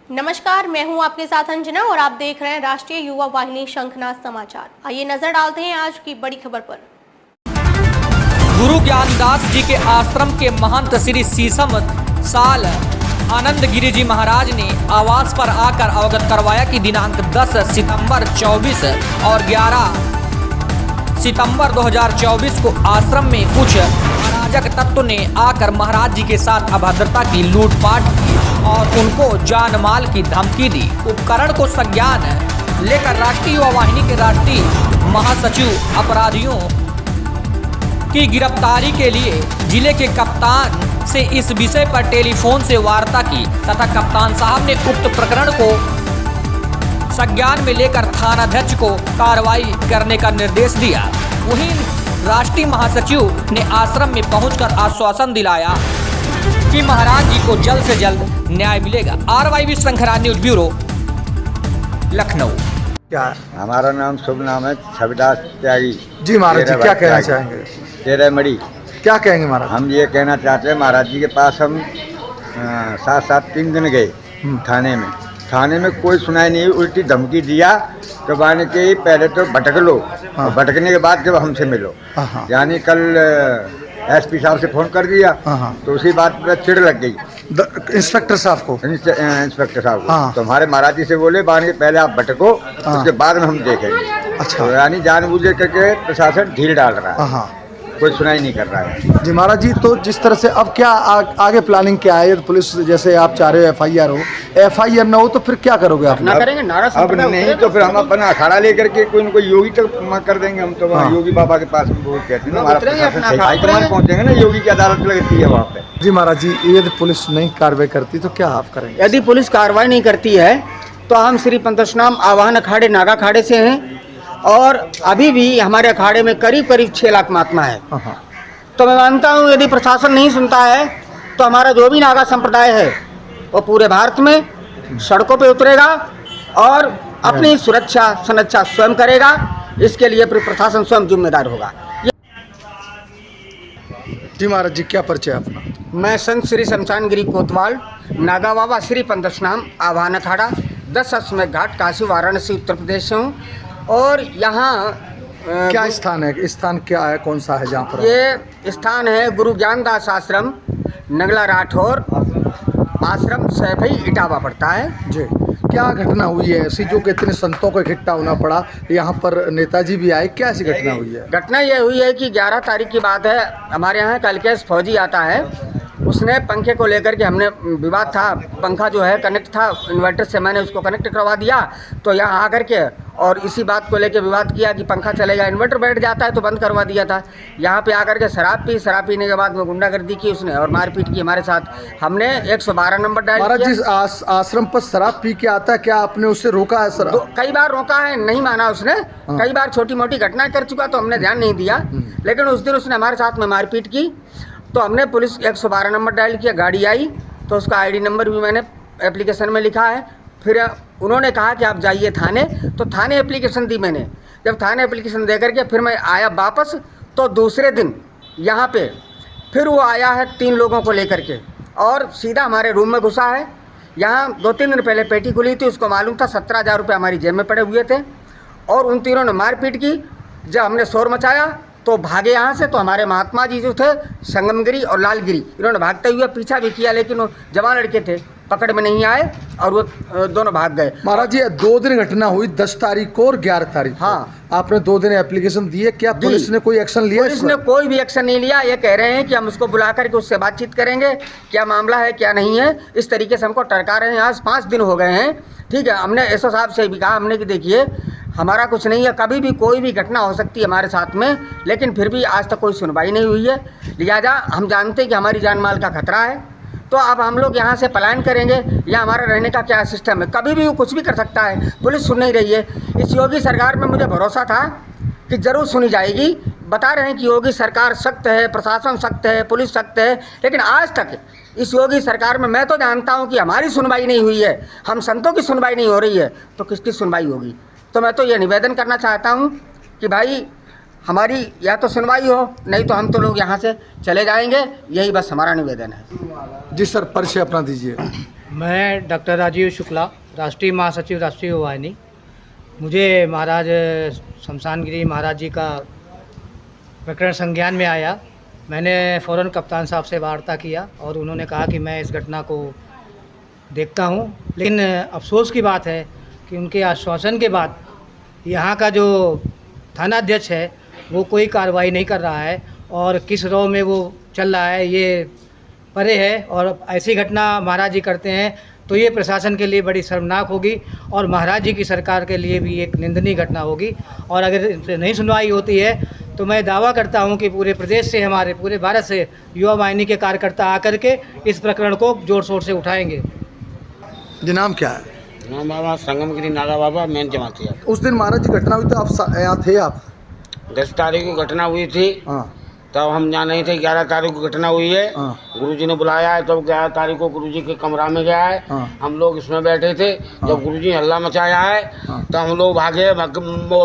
नमस्कार, मैं हूं आपके साथ अंजना और आप देख रहे हैं राष्ट्रीय युवा वाहिनी शंखनाद समाचार। आइए नजर डालते हैं आज की बड़ी खबर पर। गुरु ज्ञानदास जी के आश्रम के महंत श्री शीशम साल आनंद गिरी जी महाराज ने आवास पर आकर अवगत करवाया कि दिनांक 10 सितंबर 24 और 11 सितंबर 2024 को आश्रम में कुछ अराजक तत्व ने आकर महाराज जी के साथ अभद्रता की, लूटपाट की और उनको जान माल की धमकी दी। उपकरण को संज्ञान लेकर राष्ट्रीय युवा वाहिनी के राष्ट्रीय महासचिव अपराधियों की गिरफ्तारी के लिए जिले के कप्तान से इस विषय पर टेलीफोन से वार्ता की तथा कप्तान साहब ने उक्त प्रकरण को संज्ञान में लेकर थानाध्यक्ष को कार्रवाई करने का निर्देश दिया। वहीं राष्ट्रीय महासचिव ने आश्रम में पहुंचकर आश्वासन दिलाया कि महाराज जी को जल्द से जल्द न्याय मिलेगा। RYV श्रृंखला न्यूज ब्यूरो, लखनऊ। क्या हमारा नाम शुभ नाम है छविदास त्यागी जी। महाराज जी क्या कहना चाहेंगे? तेरह मड़ी। क्या कहेंगे महाराज? हम ये कहना चाहते हैं, महाराज जी के पास हम 7-3 दिन गए थाने में कोई सुनाई नहीं, उल्टी धमकी दिया तो माने कि पहले तो भटक लो, और भटकने के बाद जब हमसे मिलो। यानी कल SP साहब से फोन कर दिया तो उसी बात पर चिढ़ लग गई इंस्पेक्टर साहब को। इंस्पेक्टर साहब को तो हमारे महाराज जी से बोले बाने पहले आप भटको, उसके बाद में हम देखेंगे। अच्छा। तो यानी जानबूझ करके प्रशासन ढील डाल रहा है, कोई सुनाई नहीं कर रहा है। जी महाराज जी, तो जिस तरह से अब क्या आगे प्लानिंग क्या है? पुलिस जैसे आप चाह रहे हो FIR हो, FIR ना हो तो फिर क्या करोगे आप? ना करेंगे नारा। अब नहीं तो फिर हम अपना अखाड़ा लेकर के कोई न कोई योगी तक कर देंगे। हम तो योगी बाबा के पास कहते हैं, हमारा पहुँचेंगे ना, योगी की अदालत लगती है वहाँ पे। जी महाराज जी, यदि पुलिस नहीं कार्रवाई करती तो क्या आप करेंगे? यदि पुलिस कार्रवाई नहीं करती है तो हम श्री पंतस्नाम आवाहन अखाड़े नागा अखाड़े से हैं और अभी भी हमारे अखाड़े में करीब 6 लाख महात्मा है। तो मैं मानता हूँ यदि प्रशासन नहीं सुनता है तो हमारा जो भी नागा संप्रदाय है वो पूरे भारत में सड़कों पे उतरेगा और अपनी सुरक्षा संरक्षा स्वयं करेगा। इसके लिए प्रशासन स्वयं जिम्मेदार होगा। जी महाराज जी, क्या परिचय अपना? मैं संत श्री शमशान गिरी कोतवाल नागा बाबा श्री पंतस्नाम आवाहन अखाड़ा 10 अश्वमेध घाट काशी वाराणसी उत्तर प्रदेश से हूँ। और यहाँ क्या स्थान है? स्थान क्या है, कौन सा है जहाँ पर? ये स्थान है गुरु ज्ञानदास आश्रम, नगला राठौर आश्रम, सैफई इटावा पड़ता है। जी। क्या घटना हुई है ऐसी जो कि इतने संतों को इकट्ठा होना पड़ा? यहाँ पर नेताजी भी आए, क्या ऐसी घटना हुई है? घटना ये हुई है कि 11 तारीख की बात है। हमारे यहाँ कलकेश फौजी आता है, उसने पंखे को लेकर के, हमने विवाद था, पंखा जो है कनेक्ट था इन्वर्टर से, मैंने उसको कनेक्ट करवा दिया तो यहाँ आकर के और इसी बात को लेकर विवाद किया कि पंखा चलेगा, इन्वर्टर बैठ जाता है तो बंद करवा दिया था। यहाँ पे आकर के शराब पीने के बाद वो गुंडागर्दी की उसने और मारपीट की हमारे साथ। हमने 112 नंबर डायल किया। महाराज जिस आश्रम पर शराब पी के आता है, क्या आपने उससे रोका है? सर कई बार रोका है, नहीं माना उसने। कई बार छोटी मोटी घटना कर चुका तो हमने ध्यान नहीं दिया, लेकिन उस दिन उसने हमारे साथ में मारपीट की तो हमने पुलिस 112 नंबर डायल किया। गाड़ी आई तो उसका ID नंबर भी मैंने एप्लीकेशन में लिखा है। फिर उन्होंने कहा कि आप जाइए थाने, तो थाने एप्लीकेशन दी मैंने। जब थाने एप्लीकेशन दे करके फिर मैं आया वापस, तो दूसरे दिन यहाँ पे फिर वो आया है 3 लोगों को लेकर के और सीधा हमारे रूम में घुसा है। यहाँ 2-3 दिन पहले पेटी खुली थी, उसको मालूम था 17,000 रुपये हमारी जेब में पड़े हुए थे और उन तीनों ने मारपीट की। जब हमने शोर मचाया तो भागे यहाँ से। तो हमारे महात्मा जी जो थे संगमगिरी और लालगिरी, इन्होंने भागते हुए पीछा भी किया, लेकिन वो जवान लड़के थे, पकड़ में नहीं आए और वो दोनों भाग गए। महाराज जी, 2 दिन घटना हुई, 10 तारीख को और 11 तारीख को। हाँ, आपने 2 दिन एप्लीकेशन दिए, क्या पुलिस ने कोई एक्शन लिया? पुलिस ने कोई भी एक्शन नहीं लिया। ये कह रहे हैं कि हम उसको बुला करके उससे बातचीत करेंगे, क्या मामला है क्या नहीं है, इस तरीके से हमको टरका रहे हैं। आज 5 दिन हो गए हैं। ठीक है, हमने SO साहब से भी कहा हमने कि देखिए हमारा कुछ नहीं है, कभी भी कोई भी घटना हो सकती है हमारे साथ में, लेकिन फिर भी आज तक कोई सुनवाई नहीं हुई है। लिहाजा हम जानते हैं कि हमारी जान माल का खतरा है, तो अब हम लोग यहाँ से पलायन करेंगे या हमारा रहने का क्या सिस्टम है? कभी भी वो कुछ भी कर सकता है। पुलिस सुन नहीं रही है। इस योगी सरकार में मुझे भरोसा था कि ज़रूर सुनी जाएगी। बता रहे हैं कि योगी सरकार सख्त है, प्रशासन सख्त है, पुलिस सख्त है, लेकिन आज तक इस योगी सरकार में मैं तो जानता हूँ कि हमारी सुनवाई नहीं हुई है। हम संतों की सुनवाई नहीं हो रही है तो किसकी सुनवाई होगी? तो मैं तो ये निवेदन करना चाहता हूँ कि भाई हमारी या तो सुनवाई हो, नहीं तो हम तो लोग यहाँ से चले जाएंगे। यही बस हमारा निवेदन है। जी सर, परिचय अपना दीजिए। मैं डॉक्टर राजीव शुक्ला, राष्ट्रीय महासचिव राष्ट्रीय युवा वाहिनी। मुझे महाराज शमशानगिरी महाराज जी का प्रकरण संज्ञान में आया। मैंने फ़ौरन कप्तान साहब से वार्ता किया और उन्होंने कहा कि मैं इस घटना को देखता हूं, लेकिन अफसोस की बात है कि उनके आश्वासन के बाद यहाँ का जो थानाध्यक्ष है वो कोई कार्रवाई नहीं कर रहा है और किस रॉ में वो चल रहा है ये परे है। और ऐसी घटना महाराज जी करते हैं तो ये प्रशासन के लिए बड़ी शर्मनाक होगी और महाराज जी की सरकार के लिए भी एक निंदनीय घटना होगी। और अगर इन पे नहीं सुनवाई होती है तो मैं दावा करता हूं कि पूरे प्रदेश से, हमारे पूरे भारत से युवा वाहिनी के कार्यकर्ता आकर के इस प्रकरण को जोर शोर से उठाएंगे। जी नाम क्या है? नाम बाबा संगमगिरी नागा बाबा, मेन जमातिया। उस दिन महाराज जी घटना हुई तो आप यहाँ थे? आप 10 तारीख को घटना हुई थी, हाँ तब हम यहाँ नहीं थे। 11 तारीख को घटना हुई है, हाँ। गुरुजी ने बुलाया है, तब 11 तारीख को गुरुजी के कमरा में गया है। हाँ। हम लोग इसमें बैठे थे, जब गुरुजी हल्ला मचाया है हाँ। तो हम लोग भागे,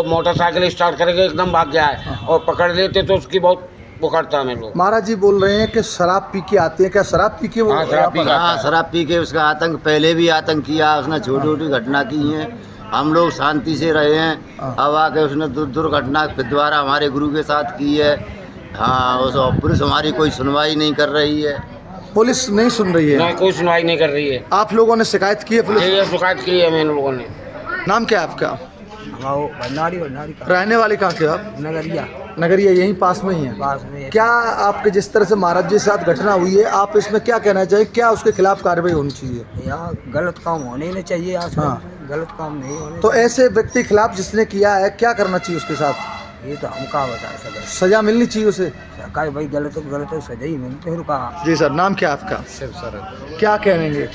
मोटरसाइकिल स्टार्ट करके एकदम भाग गया है और पकड़ लेते तो उसकी बहुत बुखारता हमें लोग। महाराज जी बोल रहे हैं कि शराब पी के आते हैं, क्या शराब पी के वो? हाँ, शराब पी के आता है। शराब पी के उसका आतंक, पहले भी आतंक किया उसने, छोटी छोटी घटना की हैं। हम लोग शांति से रहे हैं, अब आके उसने दुर्घटना दोबारा हमारे गुरु के साथ की है। हाँ, उस पुलिस हमारी कोई सुनवाई नहीं कर रही है। पुलिस नहीं सुन रही है? नहीं, कोई सुनवाई नहीं कर रही है। आप लोगों ने शिकायत की है पुलिस? ये शिकायत की है हम लोगों ने। नाम क्या है आपका? भंडारी रहने वाले कहाँ के आप? नगरिया नगरिया, यहीं पास में ही है। पास में। क्या आपके जिस तरह से महाराज जी के साथ घटना हुई है, आप इसमें क्या कहना चाहिए? क्या उसके खिलाफ कार्रवाई होनी चाहिए? यहाँ गलत काम होने ही नहीं चाहिए। आज हाँ। गलत काम नहीं होने। तो ऐसे व्यक्ति के खिलाफ जिसने किया है क्या करना चाहिए उसके साथ? ये तो हम कहा बता सके, सजा मिलनी चाहिए उसे? सरकार भाई गलत है, सजा ही मिलते हैं। कहा जी सर, नाम क्या आपका? क्या कहेंगे?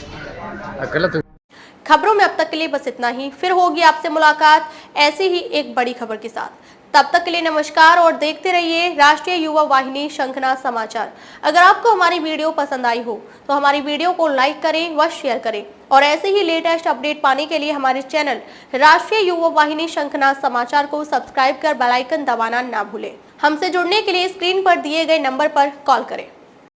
गलत। खबरों में अब तक के लिए बस इतना ही। फिर होगी आपसे मुलाकात ऐसी ही एक बड़ी खबर के साथ। तब तक के लिए नमस्कार और देखते रहिए राष्ट्रीय युवा वाहिनी शंखनाद समाचार। अगर आपको हमारी वीडियो पसंद आई हो तो हमारी वीडियो को लाइक करें व शेयर करें और ऐसे ही लेटेस्ट अपडेट पाने के लिए हमारे चैनल राष्ट्रीय युवा वाहिनी शंखनाद समाचार को सब्सक्राइब कर बेल आइकन दबाना ना भूलें। हमसे जुड़ने के लिए स्क्रीन पर दिए गए नंबर पर कॉल करें।